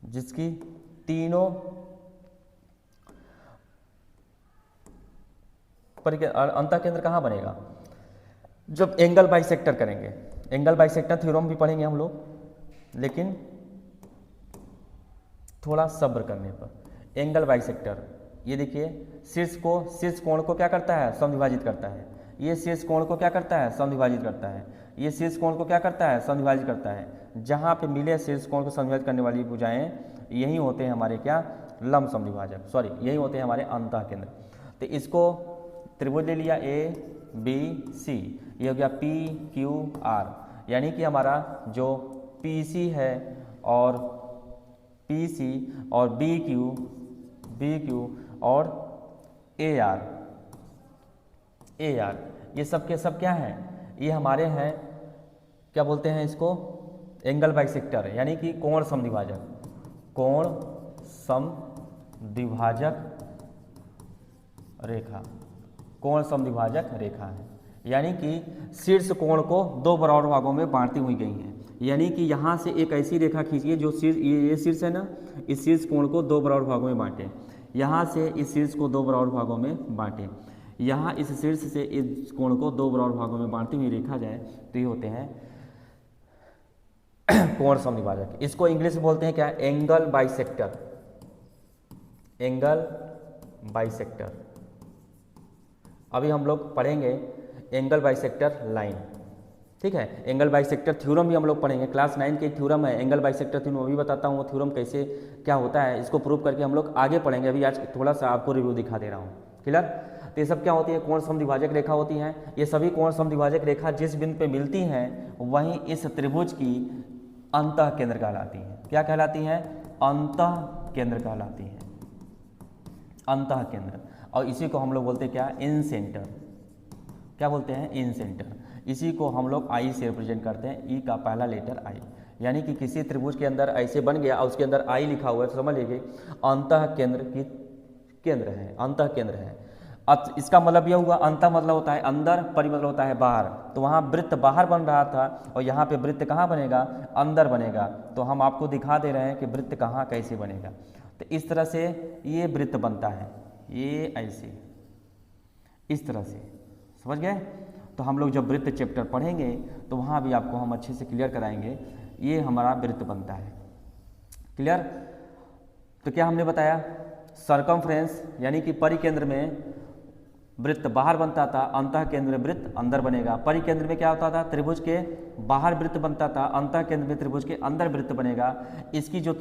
जिसकी तीनों अंतः केंद्र कहाँ बनेगा, जब एंगल बाइसेक्टर करेंगे। एंगल बाइसेक्टर थ्योरम भी पढ़ेंगे हम लोग, लेकिन थोड़ा सब्र करने पर। एंगल बाइसेक्टर, ये देखिए शीर्ष कोण को क्या करता है, समद्विभाजित करता है। ये शीर्ष कोण को क्या करता है, समद्विभाजित करता है। ये शीर्ष कोण को क्या करता है, समद्विभाजित करता है। जहाँ पे मिले शीर्ष कोण को समद्विभाजित करने वाली भुजाएं, यही होते हैं हमारे क्या, लंब समद्विभाजक, यही होते हैं हमारे अंतः केंद्र। तो इसको त्रिभुज ले लिया ABC, ये हो गया PQR, यानी कि हमारा जो PC है और PC और BQ और AR, ये सब के सब क्या हैं, ये हमारे हैं, क्या बोलते हैं इसको, एंगल बाइसेक्टर, यानी कि कोण समद्विभाजक। कोण समद्विभाजक रेखा, कोण समद्विभाजक रेखा है, यानी कि शीर्ष कोण को दो बराबर भागों में बांटती हुई गई हैं। यानी कि यहाँ से एक ऐसी रेखा खींचिए जो शीर्ष, ये शीर्ष है ना, इस शीर्ष कोण को दो बराबर भागों में बांटें। यहाँ से इस शीर्ष को दो बराबर भागों में बांटें। यहाँ इस शीर्ष से इस कोण को दो बराबर भागों में बांटती हुई रेखा जाए तो ये होते हैं कोण समद्विभाजक। इसको इंग्लिश में बोलते हैं क्या, एंगल बाइसेक्टर। Angle bisector. अभी हम लोग पढ़ेंगे एंगल बाइसेक्टर लाइन। ठीक है। एंगल बाइसेक्टर थ्योरम भी हम लोग पढ़ेंगे, क्लास 9 की थ्योरम है एंगल बाइसेक्टर थ्योरम, अभी बताता हूँ वो थ्योरम कैसे क्या होता है, इसको प्रूव करके हम लोग आगे पढ़ेंगे। अभी आज थोड़ा सा आपको रिव्यू दिखा दे रहा हूँ। क्लियर। तो ये सब क्या होती है, कोण समद्विभाजक रेखा होती हैं। ये सभी कोण समद्विभाजक रेखा जिस बिंदु पे मिलती हैं वहीं इस त्रिभुज की अंतः केंद्र कहलाती हैं। क्या कहलाती हैं, अंतः केंद्र कहलाती हैं, अंतः केंद्र। और इसी को हम लोग बोलते हैं क्या, इन सेंटर। क्या बोलते हैं, इन सेंटर। इसी को हम लोग आई से रिप्रेजेंट करते हैं, ई का पहला लेटर आई। यानी कि किसी त्रिभुज के अंदर ऐसे बन गया और उसके अंदर आई लिखा हुआ है तो समझ लीजिए अंतः केंद्र की केंद्र है, अंतः केंद्र है। अब इसका मतलब यह हुआ, अंतः मतलब होता है अंदर, परि मतलब होता है बाहर। तो वहाँ वृत्त बाहर बन रहा था और यहाँ पे वृत्त कहाँ बनेगा, अंदर बनेगा। तो हम आपको दिखा दे रहे हैं कि वृत्त कहाँ कैसे बनेगा। तो इस तरह से ये वृत्त बनता है, ये ऐसे इस तरह से, समझ गए। तो हम लोग जब वृत्त चैप्टर पढ़ेंगे तो वहाँ भी आपको हम अच्छे से क्लियर कराएंगे, ये हमारा वृत्त बनता है। क्लियर। तो क्या हमने बताया, सरकमफ्रेंस यानी कि परिकेंद्र में वृत्त बाहर बनता था, अंतः केंद्र में वृत्त अंदर बनेगा। परिकेंद्र में क्या होता था, त्रिभुज के बाहर वृत्त बनता था, अंतः केंद्र में त्रिभुज के अंदर वृत्त बनेगा। इसकी जो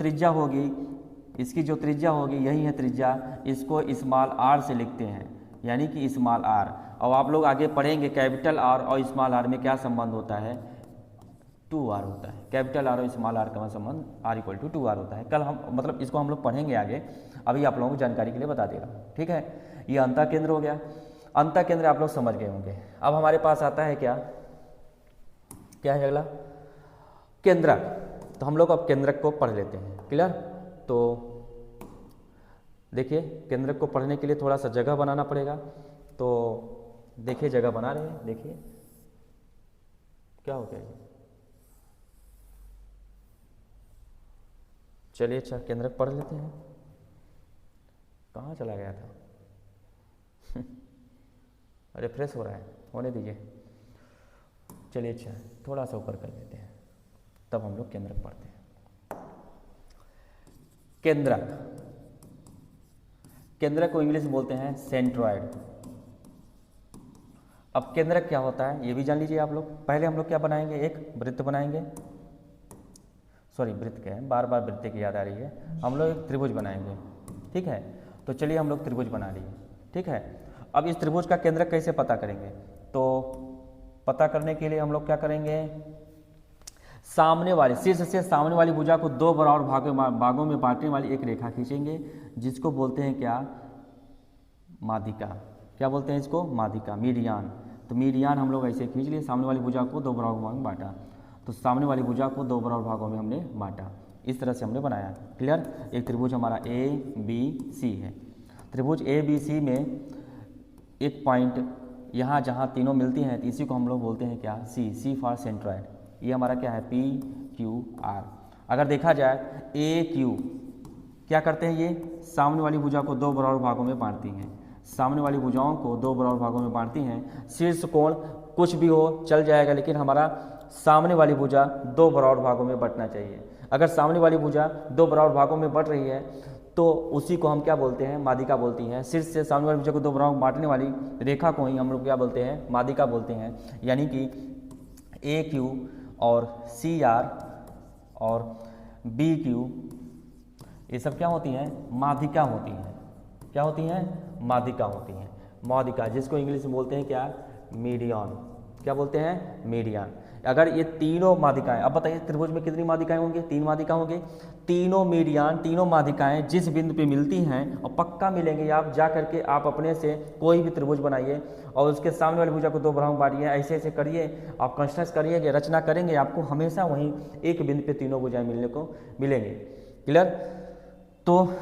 त्रिज्या होगी यही है त्रिज्या, इसको स्मॉल आर से लिखते हैं, यानी कि स्मॉल आर। और आप लोग आगे पढ़ेंगे कैपिटल आर और स्मॉल आर में क्या संबंध होता है, 2r होता है। कैपिटल आर और स्मॉल आर का संबंध r = 2r होता है। कल हम मतलब इसको हम लोग पढ़ेंगे आगे, अभी आप लोगों को जानकारी के लिए बता दे रहा हूँ, ठीक है। ये अंतः केंद्र हो गया। अंतः केंद्र आप लोग समझ गए होंगे। अब हमारे पास आता है क्या है अगला, केंद्रक। तो हम लोग अब केंद्रक को पढ़ लेते हैं, क्लियर। तो देखिए केंद्रक को पढ़ने के लिए थोड़ा सा जगह बनाना पड़ेगा। तो देखिए जगह बना रहे हैं, देखिए क्या हो गया ये। चलिए अच्छा केंद्रक पढ़ लेते हैं। कहाँ चला गया था रिफ्रेश हो रहा है, होने दीजिए। चलिए अच्छा थोड़ा सा ऊपर कर देते हैं, तब हम लोग केंद्रक पढ़ते हैं। केंद्रक को इंग्लिश में बोलते हैं सेंट्रॉइड। अब केंद्रक क्या होता है ये भी जान लीजिए आप लोग। पहले हम लोग क्या बनाएंगे, एक वृत्त बनाएंगे, सॉरी वृत्त क्या है, बार बार वृत्त की याद आ रही है। हम लोग एक त्रिभुज बनाएंगे, ठीक है। तो चलिए हम लोग त्रिभुज बना लिए, ठीक है। अब इस त्रिभुज का केंद्रक कैसे पता करेंगे, तो पता करने के लिए हम लोग क्या करेंगे, सामने वाले शीर्ष से सामने वाली भुजा को दो बराबर भागों में बांटने वाली एक रेखा खींचेंगे, जिसको बोलते हैं क्या, माध्यिका। क्या बोलते हैं इसको, माध्यिका, मीडियान। तो मीडियान हम लोग ऐसे खींच लिए, सामने वाली भुजा को दो बराबर भागों में बांटा। तो सामने वाली भुजा को दो बराबर भागों में हमने बांटा, इस तरह से हमने बनाया, क्लियर। एक त्रिभुज हमारा ABC है। त्रिभुज ABC में एक पॉइंट यहाँ जहाँ तीनों मिलती हैं, इसी को हम लोग बोलते हैं क्या, C फॉर सेंट्रॉइड। ये हमारा क्या है, PQR। अगर देखा जाए AQ क्या करते हैं, ये सामने वाली भुजा को दो बराबर भागों में बांटती हैं, सामने वाली भुजाओं को दो बराबर भागों में बांटती हैं। शीर्ष कोण कुछ भी हो चल जाएगा, लेकिन हमारा सामने वाली भुजा दो बराबर भागों में बंटना चाहिए। अगर सामने वाली भुजा दो बराबर भागों में बंट रही है तो उसी को हम क्या बोलते हैं, माध्यिका बोलती हैं। शीर्ष से सामने वाली भुजा को दो बराबर में बांटने वाली रेखा को ही हम लोग क्या बोलते हैं, माध्यिका बोलते हैं। यानी कि AQ और CR और BQ ये सब क्या होती हैं, माध्यिका होती हैं। क्या होती हैं, माध्यिका होती हैं। माध्यिका जिसको इंग्लिश में बोलते हैं क्या, मीडियन। क्या बोलते हैं, मीडियन। अगर ये तीनों माध्यिकाएं, अब बताइए त्रिभुज में कितनी माध्यिकाएं होंगी, 3 माध्यिका होंगे। तीनों मीडियन, तीनों माध्यिकाएं जिस बिंदु पे मिलती हैं, और पक्का मिलेंगे, आप जा करके आप अपने से कोई भी त्रिभुज बनाइए और उसके सामने वाली भुजा को दो बराबर में बांटिए, ऐसे ऐसे करिए, आप कंस्ट्रक्ट करिए, रचना करेंगे, आपको हमेशा वहीं एक बिंदु पे तीनों भुजाएं मिलने को मिलेंगे, क्लियर। तो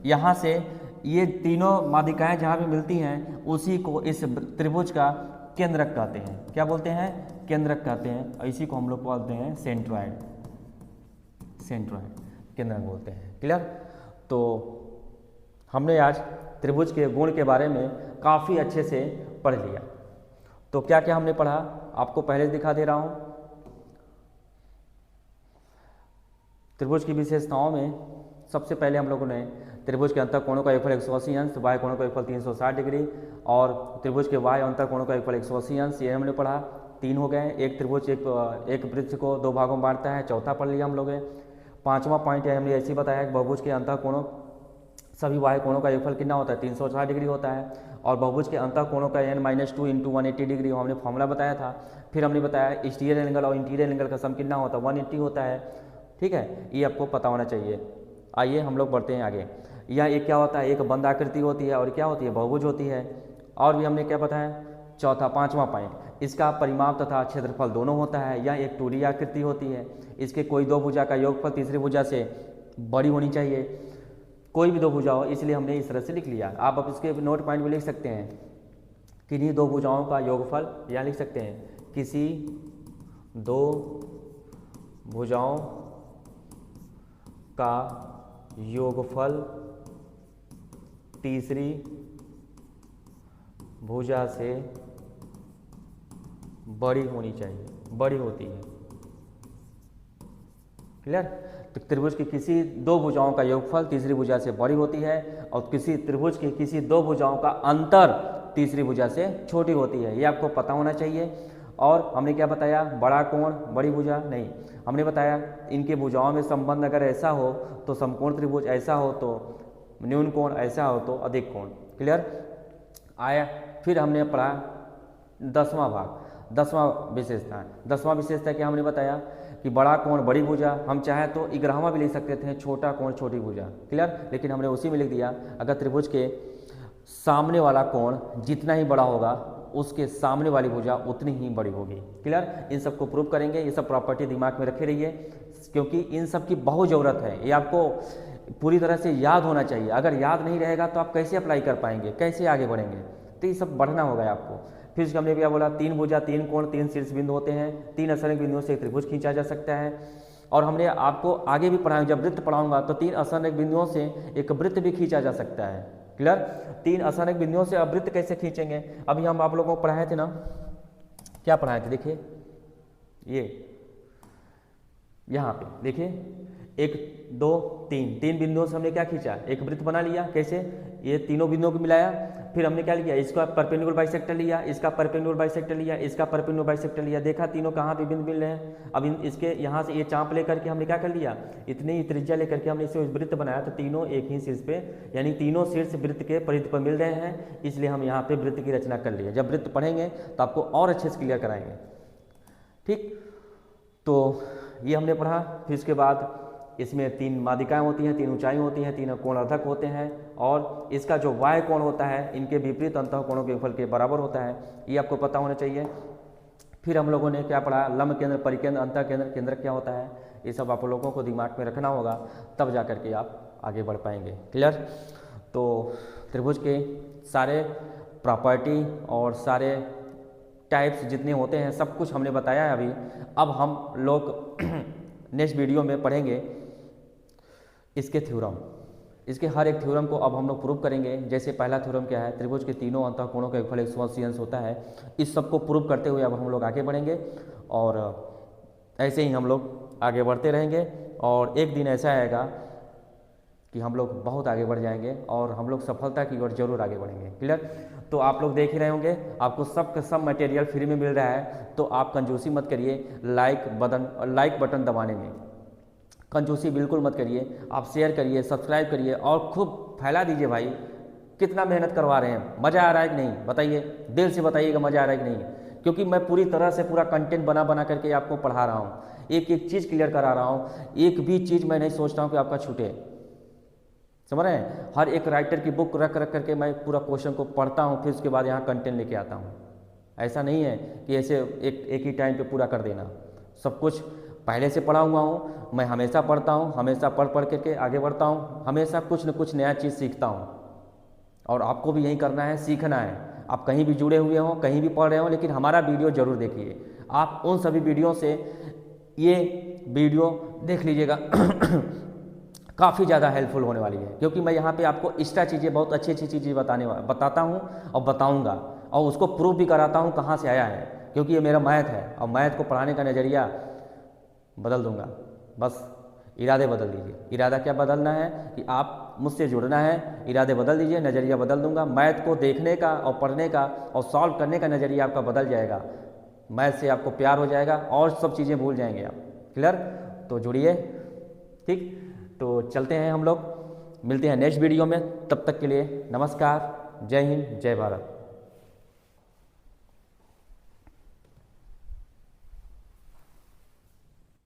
यहाँ से ये तीनों माध्यिकाएं जहाँ भी मिलती हैं उसी को इस त्रिभुज का केंद्रक कहते हैं। क्या बोलते हैं, केंद्रक कहते हैं। और इसी को हम लोग बोलते हैं सेंट्रॉइड, केंद्रक बोलते हैं, क्लियर। तो हमने आज त्रिभुज के गुण के बारे में काफ़ी अच्छे से पढ़ लिया। तो क्या क्या हमने पढ़ा आपको पहले दिखा दे रहा हूँ। त्रिभुज की विशेषताओं में सबसे पहले हम लोगों ने त्रिभुज के अंतर कोणों का योगफल 180 अंश, बाह्य कोणों का योगफल 360 डिग्री, और त्रिभुज के बाह्य अंतर कोणों का योगफल 180 अंश, ये हमने पढ़ा। 3 हो गए। एक त्रिभुज एक वृत्त को दो भागों में बांटता है, चौथा पढ़ लिया हम लोग। 5वां पॉइंट है, हमने ऐसे बताया कि बहुभुज के अंतर कोणों सभी बाह्य कोणों का योगफल कितना होता है, 360 डिग्री होता है। और बहुभुज के अंतर कोणों का n-2 × 180 डिग्री हमने फॉर्मूला बताया था। फिर हमने बताया एक्सटीरियर एंगल और इंटीरियर एंगल का सम कितना होता है, 180 होता है, ठीक है। ये आपको पता होना चाहिए। आइए हम लोग बढ़ते हैं आगे। यह एक क्या होता है, एक बंद आकृति होती है और क्या होती है, बहुभुज होती है। और भी हमने क्या बताया, चौथा 5वां पॉइंट, इसका परिमाप तथा क्षेत्रफल दोनों होता है। यह एक 2D आकृति होती है। इसके कोई दो भुजा का योगफल तीसरी भुजा से बड़ी होनी चाहिए, कोई भी दो भुजा हो, इसलिए हमने इस तरह से लिख लिया। आप अब इसके नोट पॉइंट भी लिख सकते हैं, किन्हीं दो भुजाओं का योगफल, या लिख सकते हैं किसी दो भुजाओं का योगफल तीसरी भुजा से बड़ी होनी चाहिए, बड़ी होती है, क्लियर। तो त्रिभुज की किसी दो भुजाओं का योगफल तीसरी भुजा से बड़ी होती है, और किसी त्रिभुज की किसी दो भुजाओं का अंतर तीसरी भुजा से छोटी होती है, ये आपको पता होना चाहिए। और हमने क्या बताया, बड़ा कोण बड़ी भुजा नहीं, हमने बताया इनके भुजाओं में संबंध अगर ऐसा हो तो समकोण त्रिभुज, ऐसा हो तो न्यून कोण, ऐसा हो तो अधिक कोण। क्लियर आया। फिर हमने पढ़ा 10वां भाग, 10वां विशेषता। 10वां विशेषता क्या हमने बताया कि बड़ा कोण बड़ी भुजा, हम चाहे तो 11वां भी लिख सकते थे, छोटा कोण छोटी भुजा। क्लियर, लेकिन हमने उसी में लिख दिया अगर त्रिभुज के सामने वाला कोण जितना ही बड़ा होगा उसके सामने वाली भुजा उतनी ही बड़ी होगी। क्लियर, इन सबको प्रूव करेंगे, ये सब प्रॉपर्टी दिमाग में रखे रहिए क्योंकि इन सब की बहुत ज़रूरत है, ये आपको पूरी तरह से याद होना चाहिए। अगर याद नहीं रहेगा तो आप कैसे अप्लाई कर पाएंगे, कैसे आगे बढ़ेंगे, तो ये सब बढ़ना होगा आपको। फिर उसके हमने क्या बोला, 3 भुजा 3 कोण 3 शीर्ष बिंदु होते हैं, 3 असंख्य बिंदुओं से एक त्रिभुज खींचा जा सकता है। और हमने आपको आगे भी पढ़ाया, जब वृत्त पढ़ाऊंगा तो 3 असंख्य बिंदुओं से एक वृत्त भी खींचा जा सकता है। क्लियर, 3 असंख्य बिंदुओं से अब वृत्त कैसे खींचेंगे, अभी हम आप लोगों को पढ़ाए थे ना, क्या पढ़ाए थे, देखिए ये यहाँ पे देखिए 1 2 3 3 बिंदुओं से हमने क्या खींचा, एक वृत्त बना लिया। कैसे, ये तीनों बिंदुओं को मिलाया, फिर हमने क्या लिया, इसका परपेंडिकुलर बाइसेक्टर लिया, इसका परपेंडिकुलर बाइसेक्टर लिया, इसका परपेंडिकुलर बाइसेक्टर लिया, देखा तीनों कहाँ पे बिंदु मिल रहे हैं। अब इसके यहाँ से ये चाप लेकर के हमने क्या कर लिया, इतनी ही त्रिज्या लेकर के हमने इसे वृत्त बनाया, तो तीनों एक ही शीर्ष पे, यानी तीनों शीर्ष वृत्त के परिधि पर मिल रहे हैं, इसलिए हम यहाँ पे वृत्त की रचना कर लिए। जब वृत्त पढ़ेंगे तो आपको और अच्छे से क्लियर कराएंगे। ठीक, तो ये हमने पढ़ा। फिर इसके बाद इसमें 3 माध्यिकाएं होती हैं, 3 ऊंचाई होती हैं, 3 कोणार्धक होते हैं, और इसका जो वाय कोण होता है इनके विपरीत अंतःकोणों के फल के बराबर होता है, ये आपको पता होना चाहिए। फिर हम लोगों ने क्या पढ़ा, लंब केंद्र, परिकेंद्र, अंतःकेंद्र, केंद्र क्या होता है, ये सब आप लोगों को दिमाग में रखना होगा, तब जा करके आप आगे बढ़ पाएंगे। क्लियर, तो त्रिभुज के सारे प्रॉपर्टी और सारे टाइप्स जितने होते हैं सब कुछ हमने बताया है अभी। अब हम लोग नेक्स्ट वीडियो में पढ़ेंगे इसके थ्योरम, इसके हर एक थ्योरम को अब हम लोग प्रूव करेंगे। जैसे पहला थ्योरम क्या है, त्रिभुज के तीनों अंतःकोणों का योगफल 180 अंश होता है। इस सब को प्रूव करते हुए अब हम लोग आगे बढ़ेंगे और ऐसे ही हम लोग आगे बढ़ते रहेंगे, और एक दिन ऐसा आएगा कि हम लोग बहुत आगे बढ़ जाएंगे और हम लोग सफलता की ओर जरूर आगे बढ़ेंगे। क्लियर, तो आप लोग देख ही रहे होंगे, आपको सब का सब मटेरियल फ्री में मिल रहा है, तो आप कंजूसी मत करिए लाइक बटन दबाने में, कंजूसी बिल्कुल मत करिए। आप शेयर करिए, सब्सक्राइब करिए और खूब फैला दीजिए। भाई कितना मेहनत करवा रहे हैं, मज़ा आ रहा है कि नहीं, बताइए, दिल से बताइएगा मज़ा आ रहा है कि नहीं, क्योंकि मैं पूरी तरह से पूरा कंटेंट बना करके आपको पढ़ा रहा हूँ, एक एक चीज़ क्लियर करा रहा हूँ, एक भी चीज़ मैं नहीं सोचता हूँ कि आपका छूटे। समझ रहे हैं, हर एक राइटर की बुक रख करके मैं पूरा क्वेश्चन को पढ़ता हूँ, फिर उसके बाद यहाँ कंटेंट लेके आता हूँ। ऐसा नहीं है कि ऐसे एक ही टाइम पे पूरा कर देना, सब कुछ पहले से पढ़ा हुआ हूँ, मैं हमेशा पढ़ता हूँ, हमेशा पढ़ करके आगे बढ़ता हूँ, हमेशा कुछ न कुछ नया चीज़ सीखता हूँ, और आपको भी यही करना है, सीखना है। आप कहीं भी जुड़े हुए हों, कहीं भी पढ़ रहे हों, लेकिन हमारा वीडियो ज़रूर देखिए। आप उन सभी वीडियो से ये वीडियो देख लीजिएगा काफ़ी ज़्यादा हेल्पफुल होने वाली है, क्योंकि मैं यहाँ पे आपको एक्स्ट्रा चीज़ें, बहुत अच्छी चीज़ें बताता हूँ और बताऊँगा, और उसको प्रूव भी कराता हूँ कहाँ से आया है, क्योंकि ये मेरा मैथ है और मैथ को पढ़ाने का नज़रिया बदल दूंगा। बस इरादे बदल दीजिए। इरादा क्या बदलना है कि आप मुझसे जुड़ना है, इरादे बदल दीजिए, नज़रिया बदल दूंगा। मैथ को देखने का और पढ़ने का और सॉल्व करने का नज़रिया आपका बदल जाएगा, मैथ से आपको प्यार हो जाएगा और सब चीज़ें भूल जाएंगे आप। क्लियर, तो जुड़िए। ठीक, तो चलते हैं हम लोग, मिलते हैं नेक्स्ट वीडियो में, तब तक के लिए नमस्कार, जय हिंद, जय भारत।